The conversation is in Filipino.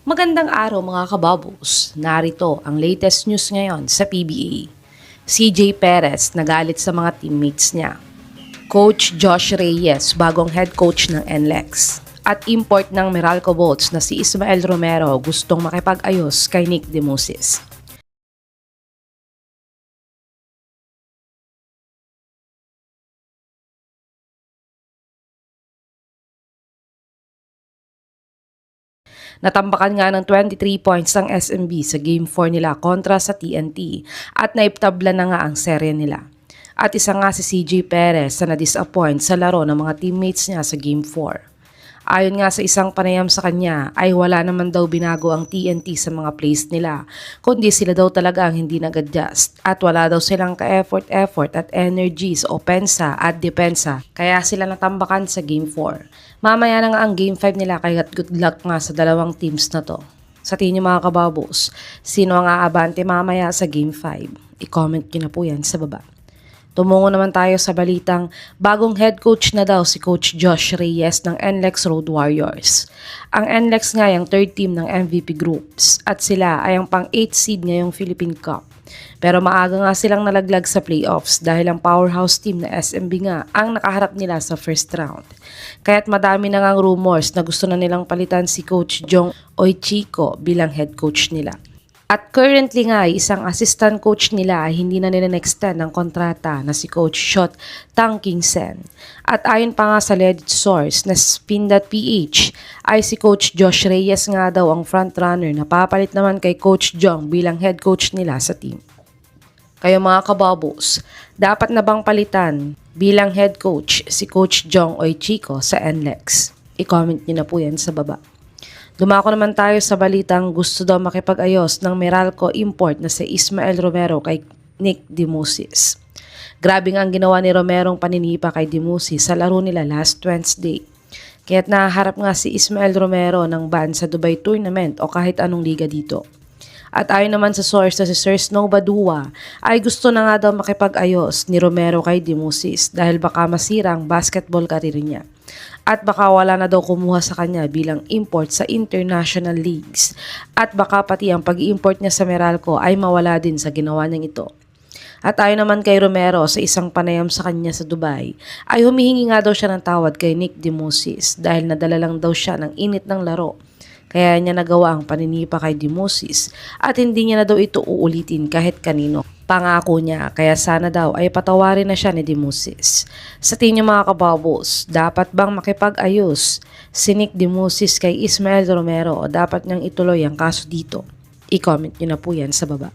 Magandang araw mga kababos. Narito ang latest news ngayon sa PBA. CJ Perez nagalit sa mga teammates niya. Coach Josh Reyes bagong head coach ng NLEX. At import ng Meralco Bolts na si Ismael Romero gustong makipag-ayos kay Nick Demusis. Natambakan nga ng 23 points ang SMB sa Game 4 nila kontra sa TNT at naiptabla na nga ang serye nila. At isa nga si CJ Perez na na-disappoint sa laro ng mga teammates niya sa Game 4. Ayon nga sa isang panayam sa kanya ay wala naman daw binago ang TNT sa mga plays nila, kundi sila daw talaga ang hindi nag-adjust at wala daw silang ka-effort at energy sa opensa at depensa kaya sila natambakan sa Game 4. Mamaya na nga ang Game 5 nila kaya good luck nga sa dalawang teams na to. Sa tingin niyo mga kababos, sino ang aabante mamaya sa Game 5? I-comment niyo na po yan sa baba. Tumungo naman tayo sa balitang bagong head coach na daw si Coach Josh Reyes ng NLEX Road Warriors. Ang NLEX nga yung third team ng MVP Groups at sila ay ang pang-8 seed ngayong Philippine Cup. Pero maaga nga silang nalaglag sa playoffs dahil ang powerhouse team na SMB nga ang nakaharap nila sa first round. Kaya't madami na ngang rumors na gusto na nilang palitan si Coach Jong Oichico bilang head coach nila. At currently nga, isang assistant coach nila ay hindi na nila na-extend ng kontrata na si Coach Shot Tang King Sen. At ayon pa nga sa legit source na spin.ph ay si Coach Josh Reyes nga daw ang frontrunner na papalit naman kay Coach Jong bilang head coach nila sa team. Kayo mga kababos, dapat na bang palitan bilang head coach si Coach Jong Oichico sa NLEX? I-comment nyo na po yan sa baba. Dumako naman tayo sa balitang gusto daw makipag-ayos ng Meralco import na si Ismael Romero kay Nick Demusis. Grabe nga ang ginawa ni Romerong paninipa kay Demusis sa laro nila last Wednesday. Kaya't naharap nga si Ismael Romero ng ban sa Dubai Tournament o kahit anong liga dito. At ayon naman sa source na si Sir Snow Badua ay gusto na nga daw makipag-ayos ni Romero kay Demusis dahil baka masira ang basketball career niya. At baka wala na daw kumuha sa kanya bilang import sa international leagues. At baka pati ang pag-import niya sa Meralco ay mawala din sa ginawa niyang ito. At ayon naman kay Romero sa isang panayam sa kanya sa Dubai, ay humihingi nga daw siya ng tawad kay Nick Demusis dahil nadala lang daw siya ng init ng laro. Kaya niya nagawa ang paninipa kay Demusis at hindi niya na daw ito uulitin kahit kanino. Pangako niya, kaya sana daw ay patawarin na siya ni Demusis. Sa tingin mga kababos, dapat bang makipag-ayos si Nick Demusis kay Ismael Romero o dapat niyang ituloy ang kaso dito? I-comment niyo na po yan sa baba.